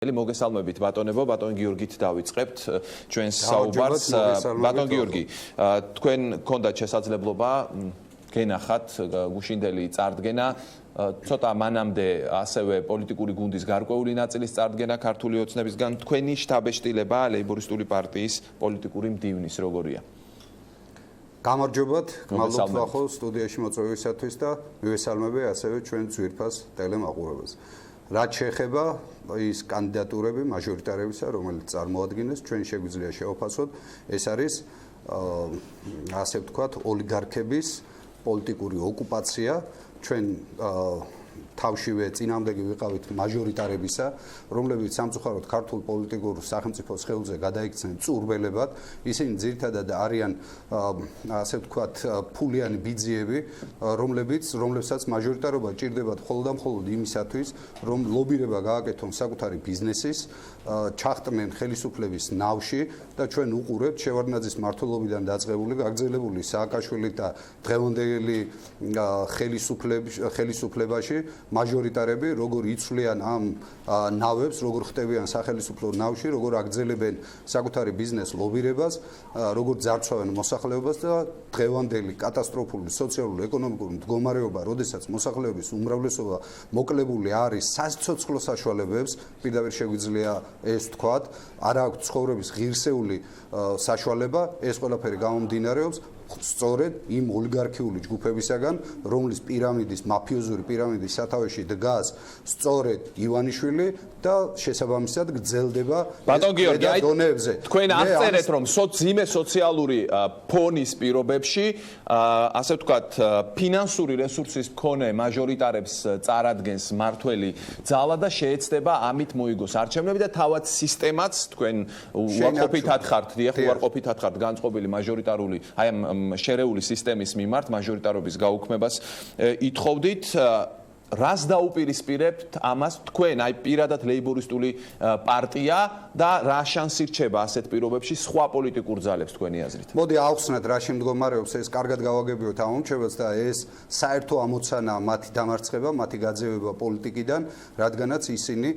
მოგესალმებით ბატონებო, ბატონ გიორგით დავიწყებთ ჩვენს საუბარს. ბატონ გიორგი, თქვენ გქონდათ შესაძლებლობა გენახათ გუშინდელი წარდგენა, ცოტა მანამდე ასევე პოლიტიკური გუნდის გარკვეული ნაწილის წარდგენა ქართული ოცნებისგან, თქვენი შთაბეჭდილება ლეიბორისტული პარტიის პოლიტიკური მდივნის როგორია? გამარჯობათ, გმადლობთ ახო სტუდიაში მოწვევისათვის და მივესალმები ასევე ჩვენ ძვირფას ტელემაყურებელს. რაც შეეხება ის კანდიდატურები მაჟორიტარებისა, რომელიც წარმოადგენს, ჩვენ შეგვიძლია შევაფასოთ, ეს არის ასე ვთქვათ, ოლიგარქების პოლიტიკური ოკუპაცია, ჩვენ თავშივე წინამდეგი ვიყავით მაჟორიტარებისა, რომლებიც სამწუხაროდ ქართულ პოლიტიკურ სახელმწიფოს ხელზე გადაიქცნენ წურბელებად, ისინი ძირითადად არიან ასე ვთქვათ, ფულიანი ბიძიები, რომლებსაც მაჟორიტარობა ჭირდებათ მხოლოდ და მხოლოდ იმისათვის, რომ ლობირება გააკეთონ საკუთარი ბიზნესის, ჩახტნენ ხელისუფლების ნავში და ჩვენ უყურებთ შევარდნაძის მმართველობიდან დაწყებული გაგრძელებული სააკაშვილის და დღევანდელი ხელისუფლებაში მაჟორიტარები როგორ იცვლიან ამ ნავებს, როგორ ხტებიან სახელისუფლო ნავში, როგორ აგრძელებენ საკუთარი ბიზნეს ლობირებას, როგორ ძარცვავენ მოსახლეობას და დღევანდელი კატასტროფული სოციალურ-ეკონომიკური მდგომარეობა, როდესაც მოსახლეობის უმრავლესობა მოკლებული არის სასიცოცხლო საშუალებებს, პირდაპირ შეგვიძლია ეს ვთქვათ, არ აქვს ცხოვრების ღირსეული საშუალება, ეს ყველაფერი გამომდინარეობს სწორედ იმ ოლიგარქიული ჯგუფებისაგან, რომლის პირამიდის, მაფიოზური პირამიდის სათავეში დგას სწორედ ივანიშვილი და შესაბამისად გრძელდება ბატონ გიორგი, დონეებზე. თქვენ აღწერეთ, რომ ძიმე სოციალური ფონის პირობებში, ასე ვთქვათ, ფინანსური რესურსის მქონე მაჟორიტარებს წარადგენს მართველი ძალა და შეეცდება ამით მოიგოს არჩევნები და თავად სისტემაც თქვენ უარყოფითად ხართ, უარყოფითად ხართ განწყობილი მაჟორიტარული, აი ამ შერეული სისტემის მიმართ მაჟორიტარობის გაუქმებას ითხოვდით. რას დაუპირისპირებთ ამას თქვენ, აი პირადად ლეიბორისტული პარტია და რა შანსი რჩება ასეთ პირობებში სხვა პოლიტიკურ ძალებს თქვენი აზრით? მოდი ავხსნათ რა შემდგომარეობს, ეს კარგად გავაგებიოთ ამ მომჩევას და ეს საერთო ამოცანა მათი დამარცხება, მათი გაძევება პოლიტიკიდან, რადგანაც ისინი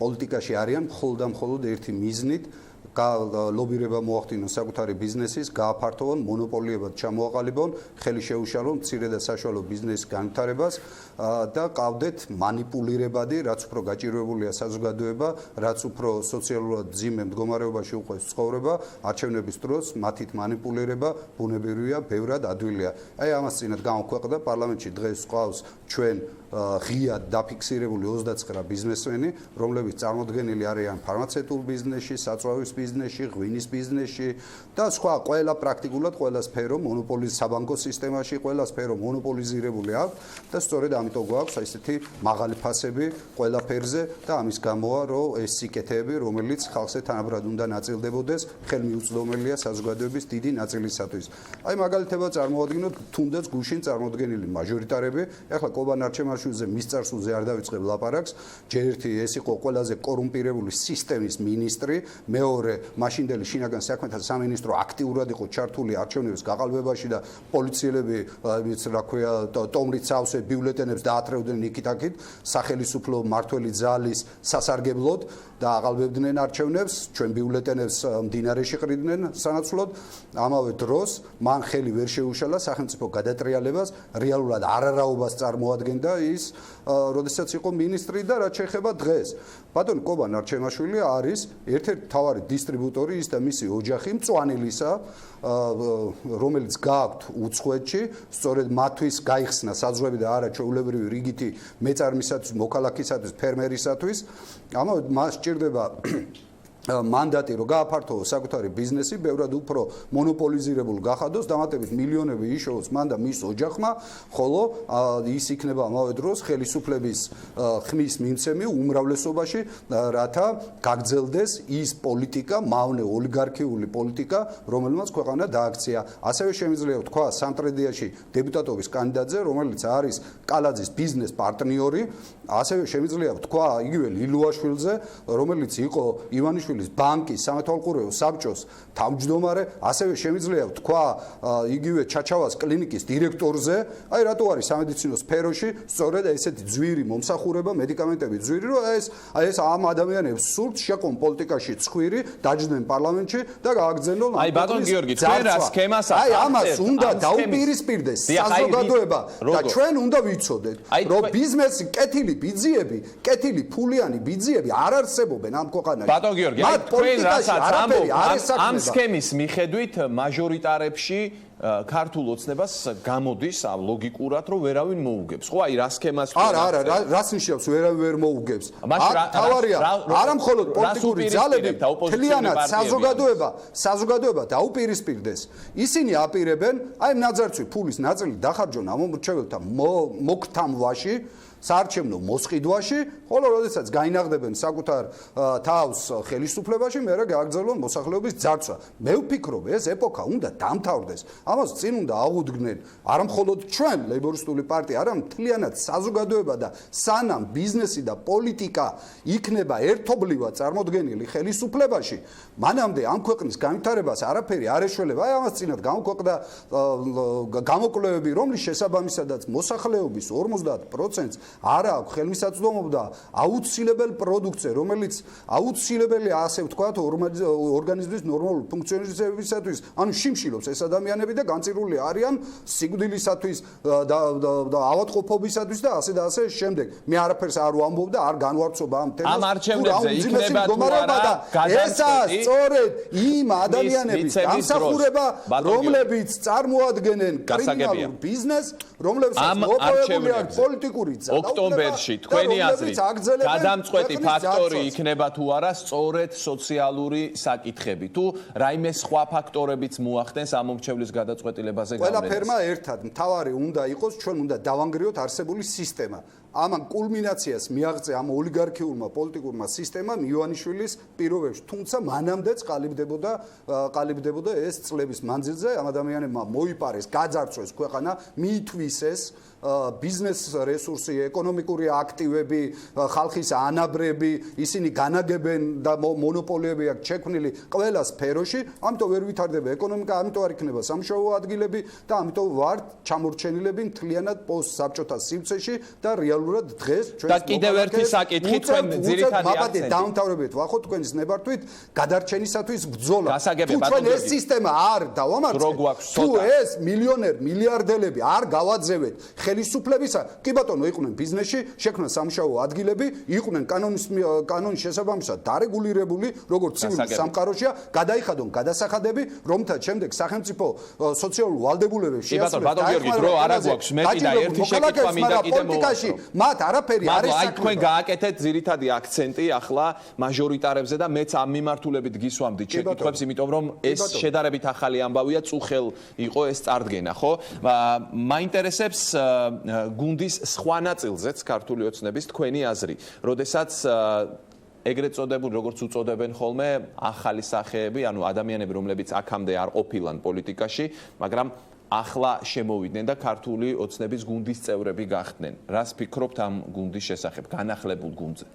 პოლიტიკაში არიან მხოლოდ და მხოლოდ ერთი მიზნით, ლობირება მოახდინონ საკუთარი ბიზნესის, გააფართოვონ, მონოპოლიებად ჩამოაყალიბონ, ხელი შეუშალონ მცირე და საშუალო ბიზნესის განვითარებას და ყავდეთ მანიპულირებადი, რაც უფრო გაჭირვებულია საზოგადოება, რაც უფრო სოციალურად ძიმე მდგომარეობაში უყვეს ცხოვრება, არჩევნების დროს მათით მანიპულირება ბუნებრივია, ბევრად ადვილია. აი ამას წინათ გამოქვეყნდა პარლამენტში დღეს ყავს ჩვენ ღიად დაფიქსირებული 29 ბიზნესმენი, რომლებიც წარმოდგენილი არიან ფარმაცევტულ ბიზნესში, საწვავის ბიზნესში, ღვინის ბიზნესში და სხვა ყველა პრაქტიკულად ყველა სფერო მონოპოლის საბანკო სისტემაში, ყველა სფერო მონოპოლიზირებული აქვს და სწორედ ამიტომ გვაქვს ესეთი მაღალი ფასები ყველა ფერზე და ამის გამოა, რომ ეს სიკეთეები, რომელიც ხალხზე თანაბრად უნდა ნაწილდებოდეს, ხელმიუწვდომელია საზოგადოების დიდი ნაწილისათვის. აი მაგალითებად წარმოადგინოთ თუნდაც გუშინ წარმოდგენილი მაჟორიტარები, ახლა კობან არჩემაშვილზე მის წარსულზე არ დავიწყებ ლაპარაკს, ჯერ ერთი ეს იყო ყველაზე კორუმპირებული სისტემის მინისტრი, მეორე მაშინდელი შინაგან საქმეთა სამინისტრო აქტიურად იყო ჩართული არჩევნების გაყალბებაში და პოლიციელები, რა ქვია, ტომრით სავსე ბიულეტენებს დაათრევდნენ იქით-აქით სახელისუფლო მმართველი ძალის სასარგებლოდ და აყალბებდნენ არჩევნებს, ჩვენ ბიულეტენებს მდინარეში ყრიდნენ სანაცვლოდ. ამავე დროს მან ხელი ვერ შეუშალა სახელმწიფო გადატრიალებას, რეალურად არარაობას წარმოადგენდა ის, როდესაც იყო მინისტრი და რაც შეეხება დღეს. ბატონი კობან არჩემაშვილი არის ერთ-ერთი მთავარი დისტრიბუტორი, ის და მისი ოჯახი მწვანილისა, რომელიც გააქვთ უცხოეთში, სწორედ მათთვის გაიხსნა საზღვრები და არა ჩვეულებრივი რიგითი მეწარმისათვის, მოქალაქისათვის, ფერმერისათვის. ამავე მას სჭირდება მანდატი, რომ გააფართოვოს საკუთარი ბიზნესი, ბევრად უფრო მონოპოლიზირებულ გახადოს, დამატებით მილიონები იშოვოს მან და მის ოჯახმა, ხოლო ის იქნება ამავე დროს ხელისუფლების ხმის მიმცემი უმრავლესობაში, რათა გაგრძელდეს ის პოლიტიკა, მავნე ოლიგარქიული პოლიტიკა, რომელმაც ქვეყანა დააქცია. ასევე შემიძლია ვთქვა სამტრედიაში დეპუტატობის კანდიდატზე, რომელიც არის კალაძის ბიზნეს პარტნიორი, ასევე შემიძლია ვთქვა იგივე ლილუაშვილზე, რომელიც იყო ივანიშვილის საქართველოს ბანკის სამეთვალყურეო საბჭოს თავმჯდომარე, ასევე შემიძლია თქვა იგივე ჩაჩავას კლინიკის დირექტორზე, აი რატო არის სამედიცინო სფეროში სწორედ ესეთი ძვირი მომსახურება, მედიკამენტები ძვირი, რომ ეს ამ ადამიანებს სურთ შეყონ პოლიტიკაში ცხვირი, დაჯდნენ პარლამენტში და გააგზავნონ აი ბატონ გიორგი, თქვენ რა სქემას აი ამას უნდა დაუპირისპირდეს საზოგადოება და ჩვენ უნდა ვიცოდეთ, რომ ბიზნესი კეთილი ბიძიები, კეთილი ფულიანი ბიძიები არ არსებობენ ამ ქვეყანაში. ბატონ გიორგი, აი თქვენ რასაც ამბობთ, ამ სქემის მიხედვით მაჟორიტარებში ქართულ ოცნებას გამოდის ლოგიკურად, რომ ვერავინ მოუგებს. ხო, აი რა სქემას არა, რას ნიშნავს ვერავინ ვერ მოუგებს? თავარია, არა მხოლოდ პოლიტიკური ძალები, თლიანად საზოგადოება დაუპირისპირდეს. ისინი აპირებენ, აი ნაძარცვი ფულის ნაწილი დახარჯონ ამომრჩეველთა მოგთამვაში, საარჩევნო მოსყიდვაში, ხოლო როდესაც გაინაღდებენ საკუთარ თავს ხელისუფლებაში, მერე გააგრძელონ მოსახლეობის ძარცვა. მე ვფიქრობ, ეს ეპოქა უნდა დამთავრდეს. ამას წინ უნდა აღუდგნენ არა მხოლოდ ჩვენ, ლეიბორისტული პარტია, არამედ მთლიანად საზოგადოება და სანამ ბიზნესი და პოლიტიკა იქნება ერთობლივად წარმოდგენილი ხელისუფლებაში, მანამდე ამ ქვეყნის განვითარებას არაფერი არ ეშველება. აი ამას წინათ გამოქვეყნდა გამოკვლევები, რომლის შესაბამისადაც მოსახლეობის 50%-ს არა აქვს ხელმისაწვდომობა და აუცილებელ პროდუქცია, რომელიც აუცილებელია ასე ვთქვათ ორგანიზმის ნორმალურ ფუნქციონირებისათვის, ანუ შიმშილობს ეს ადამიანები და განწირული არიან სიკვდილისათვის და ავადმყოფობისათვის და ასე შემდეგ. მე არაფერს არ ვამბობ და არ განვარცხობ ამ თემას. ამ არჩევნებზე იქნება თუ არა გადაწყვეტი სწორედ იმ ადამიანების დამსახურება, რომლებიც წარმოადგენენ კრიმინალურ ბიზნესს, რომლებსაც მოპოვებული აქვს პოლიტიკური ოქტომბერში თქვენი აზრით გადამწყვეტი ფაქტორი იქნება თუ არა სწორედ სოციალური საკითხები თუ რაიმე სხვა ფაქტორებიც მოახდენს ამომრჩევლის გადაწყვეტილებაზე გავლენას. ყველაფერმა ერთად მთავარი უნდა იყოს, ჩვენ უნდა დავანგრიოთ არსებული სისტემა. ამან კულმინაციას მიაღწია ამ ოლიგარქიულმა პოლიტიკურმა სისტემამ ივანიშვილის პირობებში, თუმცა მანამდეც ყალიბდებოდა ეს წლების მანძილზე, ამ ადამიანებმა მოიპარეს, გაძარცვეს ქვეყანა, მიითვისეს ბიზნეს რესურსი, ეკონომიკური აქტივები, ხალხის ანაბრები, ისინი განაგებენ და მონოპოლიები აქვს შექმნილი ყველა სფეროში, ამიტომ ვერ ვითარდება ეკონომიკა, ამიტომ არ იქნება სამუშაო ადგილები და ამიტომ ვართ ჩამორჩენილები მთლიანად პოსტსაბჭოთა სივრცეში და რეალურად დღეს ჩვენს და კიდევ ერთი საკითხი თქვენ ძირითადი აქცენტი დაამთავრებით ვახოთ თქვენის ნებართვით გადარჩენისათვის ბრძოლა. გასაგებია, თუ ჩვენ ეს სისტემა არ დავამარცხებთ, თუ ეს მილიარდელები არ გავაძევეთ ხელისუფლებისა, კი ბატონო, იყვნენ ბიზნესში, შექმნა სამუშაო ადგილები, იყვნენ კანონის შესაბამისად დარეგულირებული, როგორც ცივil სამყაროშია, გადაიხადონ გადასახადები, რომთა შემდეგ სახელმწიფო სოციალურ ვალდებულებებს შეასრულებს. ბატონ გიორგი, დრო არა გვაქვს, მეტი და ერთი შეკითხვა მინდა კიდე პოლიტიკაში მათ არაფერი არ არის. აი თქვენ გააკეთეთ ძირითადი აქცენტი ახლა მაჟორიტარებზე და მეც ამ მიმართულებით გისვამდით შეკითხვებს, იმიტომ რომ ეს შედარებით ახალი ამბავია, წუხელ იყო ეს წარდგენა, ხო? მაინტერესებს გუნდის სხვა ნაწილზეც ქართული ოცნების თქვენი აზრი, როდესაც ეგრეთ წოდებული, როგორც უწოდებენ ხოლმე, ახალი სახეები, ანუ ადამიანები, რომლებიც აქამდე არ ყოფილან პოლიტიკაში, მაგრამ ახლა შემოვიდნენ და ქართული ოცნების გუნდის წევრები გახდნენ. რას ფიქრობთ ამ გუნდის შესახებ, განახლებულ გუნდზე?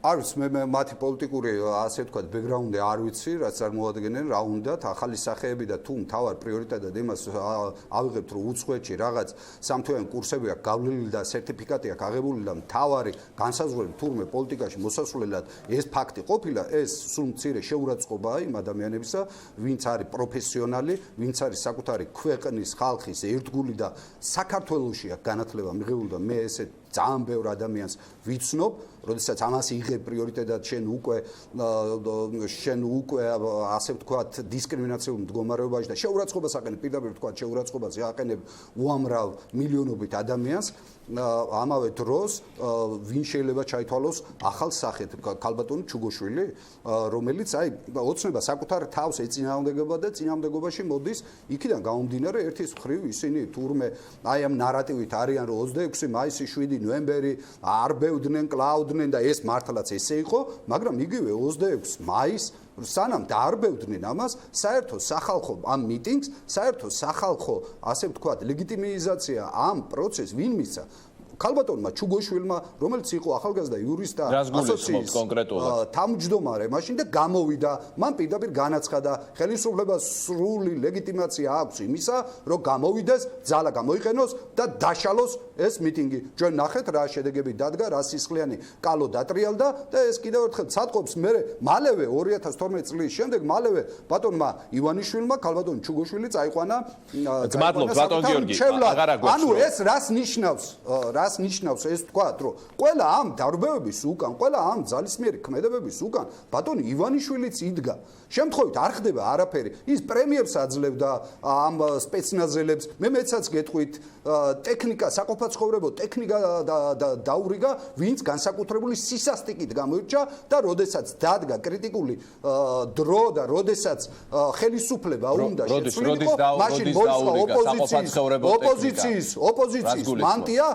არის მე მათი პოლიტიკური ასე ვთქვათ ბექგრაუნდი არ ვიცი, რაც წარმოადგენენ, რა უნდათ ახალი სახეები და თუ მთავარ პრიორიტეტად იმას ავიღებთ, რომ უცხოეთში რაღაც სამთვიანი კურსები აქვს გავლილი და სერტიფიკატი აქვს აღებული და მთავარი განსაზღვრელი თურმე პოლიტიკაში მოსასვლელად ეს ფაქტი ყოფილა, ეს სულ მცირე შეურაცხყოფაა იმ ადამიანებისა, ვინც არის პროფესიონალი, ვინც არის საკუთარი ქვეყნის ხალხის ერთგული და საქართველოსია განათლება მიღებული და მე ესე ძალიან ბევრ ადამიანს ვიცნობ, როდესაც ამას იღებ პრიორიტეტად შენ უკვე ასე ვთქვათ დისკრიმინაციულ მდგომარეობაში და შეურაცხყოფას აყენებ, პირდაპირ ვთქვათ შეურაცხყოფას აყენებ უამრავ მილიონობით ადამიანს, ამავე დროს ვინ შეიძლება ჩაითვალოს ახალ სახედ ქალბატონი ჩუგოშვილი, რომელიც აი ოცნება საკუთარ თავს ეწინააღმდეგება და წინააღმდეგობაში მოდის, იქიდან გამომდინარე ერთის მხრივ ისინი თურმე აი ამ ნარატივით არიან, რომ 26 მაისი 7 ნოემბერი არბევდნენ, კლაუდნენ და ეს მართლაც ესე იყო, მაგრამ იგივე 26 მაისს სანამ დაარბევდნენ ამას, საერთო სახალხო ამ მიტინგს, საერთო სახალხო, ასე ვთქვათ, ლეგიტიმიზაცია ამ პროცესს ვინ მისცა? ხალბატონმა ჩუგოშვილმა, რომელიც იყო ახალგაზრდა იურისტთა რას გულისხმობთ ასოციაციის კონკრეტულად? თავმჯდომარე მაშინ და გამოვიდა, მან პირდაპირ განაცხადა, ხელისუფლებას სრული ლეგიტიმაცია აქვს იმისა, რომ გამოვიდეს, ძალა გამოიყენოს და დაშალოს ეს მიტინგი. ჩვენ ნახეთ რა შედეგები დადგა, რა სისხლიანი კალო დატრიალდა და ეს კიდევ ერთხელ ცატყობს მე მალევე 2012 წლის შემდეგ მალევე ბატონმა ივანიშვილმა ქალბატონ ჩუგოშვილი წაიყვანა გმადლობთ ბატონ გიორგი, აღარ აგვაქვს ანუ ეს რას ნიშნავს ეს თქვა რომ ყველა ამ დარბევების უკან ყველა ამ ძალისმიერი ქმედებების უკან ბატონ ივანიშვილიც იდგა შემთხვევით არ ხდება არაფერი ის პრემიებს აძლევდა ამ სპეცნაზელებს მე მეცაც გეტყვით ტექნიკა საყოფაცხოვრებო ტექნიკა დაურიგა ვინც განსაკუთრებული სისასტიკით გამოირჩა და როდესაც დადგა κρიტიკული დრო და როდესაც ხელისუფლება უნდა შეცვლილიყო მაშინ ოპოზიციის მანტია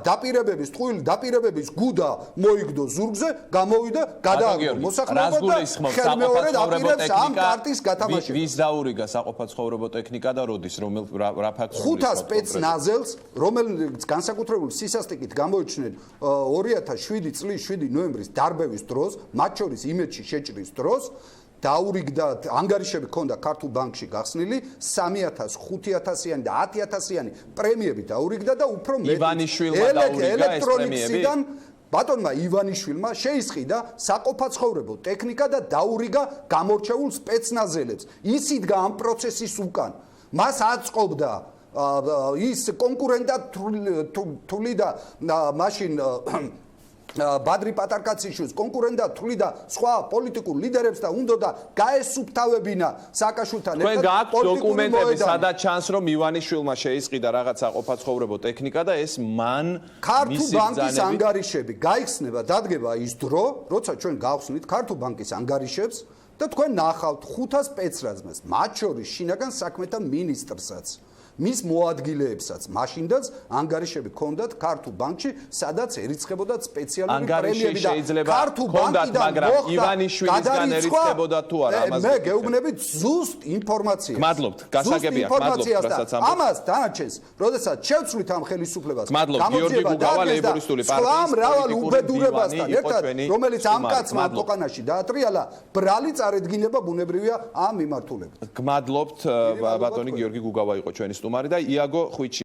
დაპირებების ტყუილი დაპირებების გუდა მოიგდო ზურგზე გამოვიდა გადააგდო მოსახლეობა და ხელმეორედ აპირებს ამ კარტის გათამაშებას ვის დაურიგა საყოფაცხოვრებო ტექნიკა და როდის რა ფაქტს ხუთა სპეცნაზელს რომელიც განსაკუთრებული სისასტიკით გამოიჩნენ 2007 წლის 7 ნოემბრის დარბევის დროს მათ შორის იმედში შეჭრის დროს დაურიგდა ანგარიშები ჰქონდა ქართულ ბანკში გახსნილი 3000 5000-იანი და 10000-იანი პრემიები დაურიგდა და უფრო მეტი ივანიშვილმა დაურიგა ეს პრემიები ბატონმა ივანიშვილმა შეისყიდა საყოფაცხოვრებო ტექნიკა და დაურიგა გამორჩეულ სპეცნაზელებს ის იდგა ამ პროცესის უკან მას აწყობდა ის კონკურენტა თული და მაშინ ბადრი პატარკაციშვილს კონკურენტა თვლი და სხვა პოლიტიკურ ლიდერებს და უნდა და გაესუფთავებინა სააკაშვილთან ერთად გააქვთ დოკუმენტები სადაც ჩანს რომ ივანიშვილმა შეისყიდა რაღაც საყოფაცხოვრებო ტექნიკა და ეს მან ქართულ ბანკის ანგარიშები გაიხსნება დადგება ის დრო როცა ჩვენ გავხსნით ქართულ ბანკის ანგარიშებს და თქვენ ნახავთ 500 სპეცრაზმეს მათ შორის შინაგან საქმეთა მინისტრსაც მის მოადგილეებსაც მაშინდაც ანგარიშები ჰქონდათ ქართულ ბანკში, სადაც ერიცხებოდათ სპეციალური პრემიები და ქართულ ბანკიდან მაგრამ ივანიშვილისგან ერიცხებოდა თუ არა ამაზე. მე გეუბნებით ზუსტ ინფორმაციას. მადლობთ, გასაგებია, მადლობთ, რასაც ამბობთ. ამას დანარჩენს, როდესაც შევცვლით ამ ხელისუფლებას, გიორგი გუგავა ლეიბორისტული პარტიის მრავალ უბედურებასთან ერთად, რომელიც ამ კაცმა ქვეყანაში დაატრიალა, ბრალი წარედგინება ბუნებრივია ამ მიმართულებით. გმადლობთ, ბატონი გიორგი გუგავა იყო ჩვენი სტუმარი და იაგო ხვიჩი